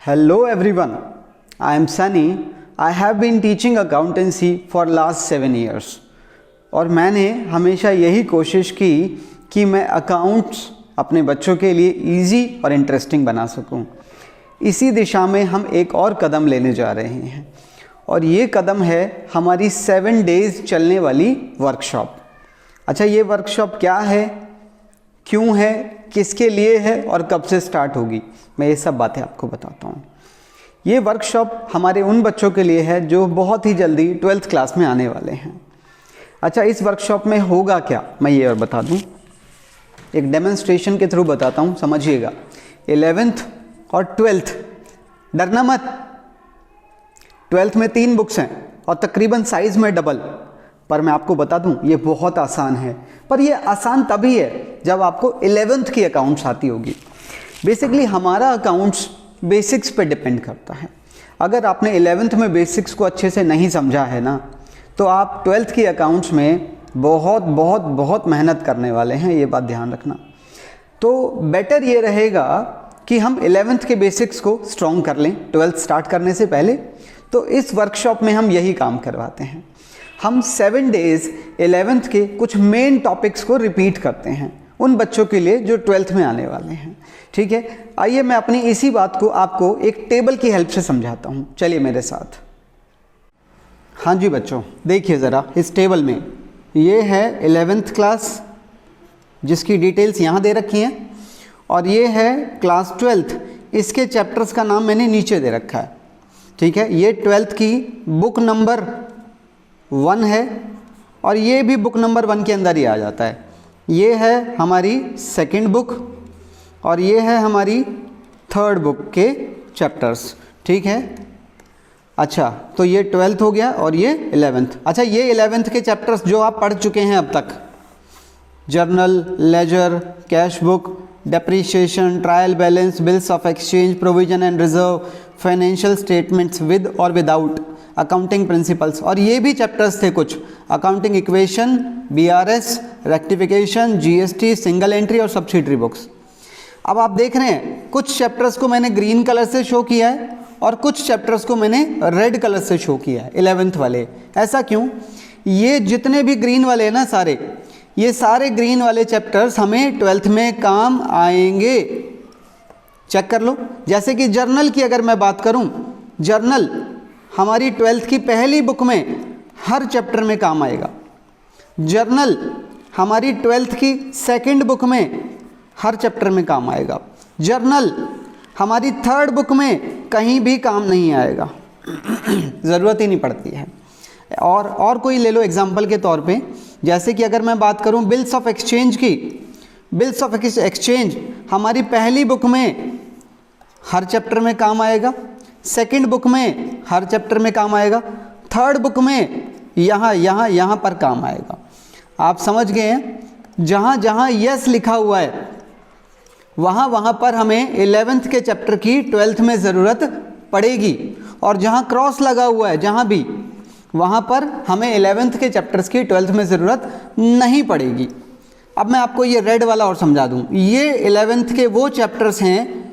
Hello everyone, I am Sunny. I have been teaching accountancy for last 7 years. और मैंने हमेशा यही कोशिश की कि मैं अकाउंट्स अपने बच्चों के लिए इजी और इंटरेस्टिंग बना सकूं। इसी दिशा में हम एक और कदम लेने जा रहे हैं और ये कदम है हमारी 7 डेज़ चलने वाली वर्कशॉप। अच्छा, ये वर्कशॉप क्या है, क्यों है, किसके लिए है और कब से स्टार्ट होगी, मैं ये सब बातें आपको बताता हूँ। ये वर्कशॉप हमारे उन बच्चों के लिए है जो बहुत ही जल्दी 12th क्लास में आने वाले हैं। अच्छा, इस वर्कशॉप में होगा क्या, मैं ये और बता दूँ, एक डेमोन्स्ट्रेशन के थ्रू बताता हूँ, समझिएगा। 11th और 12th, डरना मत। 12th में 3 बुक्स हैं और तकरीबन साइज़ में डबल। पर मैं आपको बता दूं, ये बहुत आसान है, पर ये आसान तभी है जब आपको 11th की अकाउंट्स आती होगी। बेसिकली हमारा अकाउंट्स बेसिक्स पे डिपेंड करता है। अगर आपने 11th में बेसिक्स को अच्छे से नहीं समझा है ना, तो आप 12th की अकाउंट्स में बहुत बहुत बहुत मेहनत करने वाले हैं, ये बात ध्यान रखना। तो बेटर ये रहेगा कि हम 11th के बेसिक्स को स्ट्रॉन्ग कर लें 12th स्टार्ट करने से पहले। तो इस वर्कशॉप में हम यही काम करवाते हैं। हम 7 डेज़ 11th के कुछ मेन टॉपिक्स को रिपीट करते हैं उन बच्चों के लिए जो 12th में आने वाले हैं। ठीक है, आइए मैं अपनी इसी बात को आपको एक टेबल की हेल्प से समझाता हूँ। चलिए मेरे साथ। हाँ जी बच्चों, देखिए ज़रा इस टेबल में, ये है 11th क्लास जिसकी डिटेल्स यहाँ दे रखी हैं, और ये है क्लास 12th, इसके चैप्टर्स का नाम मैंने नीचे दे रखा है। ठीक है, ये 12th की बुक नंबर 1 है और ये भी बुक नंबर 1 के अंदर ही आ जाता है। ये है हमारी 2nd बुक और ये है हमारी 3rd बुक के चैप्टर्स। ठीक है, अच्छा तो ये 12th हो गया और ये 11th। अच्छा, ये 11th के चैप्टर्स जो आप पढ़ चुके हैं अब तक, journal, ledger, cash book, depreciation, trial balance, bills of exchange, provision and reserve, financial statements with और विदाउट, अकाउंटिंग प्रिंसिपल्स, और ये भी चैप्टर्स थे कुछ, accounting equation, BRS, rectification, GST, single entry और सब्सिडरी बुक्स। अब आप देख रहे हैं कुछ चैप्टर्स को मैंने ग्रीन कलर से शो किया है और कुछ चैप्टर्स को मैंने रेड कलर से शो किया है, 11th वाले। ऐसा क्यों? ये जितने भी ग्रीन वाले हैं ना सारे, ये सारे ग्रीन वाले चैप्टर्स हमें 12th में काम आएंगे। चेक कर लो। जैसे कि जर्नल की अगर मैं बात करूं, जर्नल हमारी 12th की पहली बुक में हर चैप्टर में काम आएगा। जर्नल हमारी 12th की 2nd बुक में हर चैप्टर में काम आएगा। जर्नल हमारी 3rd बुक में कहीं भी काम नहीं आएगा, ज़रूरत ही नहीं पड़ती है। और कोई ले लो एग्जाम्पल के तौर पे, जैसे कि अगर मैं बात करूं बिल्स ऑफ एक्सचेंज की, बिल्स ऑफ एक्सचेंज हमारी पहली बुक में हर चैप्टर में काम आएगा, 2nd बुक में हर चैप्टर में काम आएगा, 3rd बुक में यहाँ पर काम आएगा। आप समझ गए हैं? जहाँ जहाँ यस लिखा हुआ है वहाँ पर हमें 11th के चैप्टर की 12th में ज़रूरत पड़ेगी, और जहाँ क्रॉस लगा हुआ है जहाँ भी, वहाँ पर हमें 11th के चैप्टर्स की 12th में ज़रूरत नहीं पड़ेगी। अब मैं आपको ये रेड वाला और समझा दूँ। ये 11th के वो चैप्टर्स हैं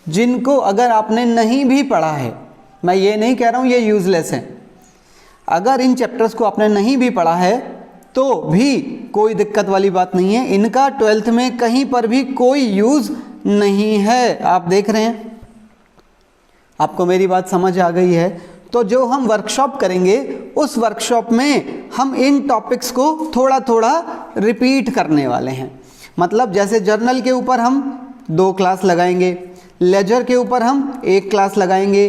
जिनको अगर आपने नहीं भी पढ़ा है, मैं ये नहीं कह रहा हूँ ये यूज़लेस हैं, अगर इन चैप्टर्स को आपने नहीं भी पढ़ा है तो भी कोई दिक्कत वाली बात नहीं है, इनका 12th में कहीं पर भी कोई यूज़ नहीं है। आप देख रहे हैं, आपको मेरी बात समझ आ गई है? तो जो हम वर्कशॉप करेंगे उस वर्कशॉप में हम इन टॉपिक्स को थोड़ा थोड़ा रिपीट करने वाले हैं। मतलब जैसे जर्नल के ऊपर हम 2 क्लास लगाएंगे, लेजर के ऊपर हम 1 क्लास लगाएंगे,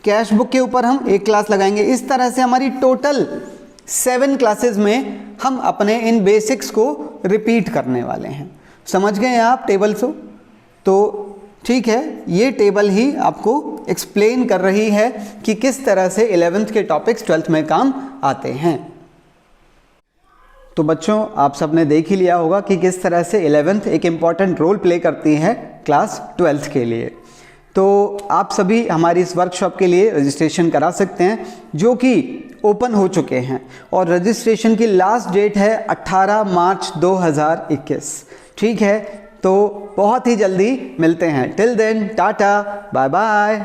कैश बुक के ऊपर हम 1 क्लास लगाएंगे। इस तरह से हमारी टोटल 7 क्लासेस में हम अपने इन बेसिक्स को रिपीट करने वाले हैं। समझ गए आप टेबल से? तो ठीक है, ये टेबल ही आपको एक्सप्लेन कर रही है कि किस तरह से 11th के टॉपिक्स 12th में काम आते हैं। तो बच्चों, आप सबने देख ही लिया होगा कि किस तरह से 11th एक इम्पॉर्टेंट रोल प्ले करती है क्लास 12th के लिए। तो आप सभी हमारी इस वर्कशॉप के लिए रजिस्ट्रेशन करा सकते हैं, जो कि ओपन हो चुके हैं, और रजिस्ट्रेशन की लास्ट डेट है 18 मार्च 2021। ठीक है, तो बहुत ही जल्दी मिलते हैं। Till then tata, bye bye.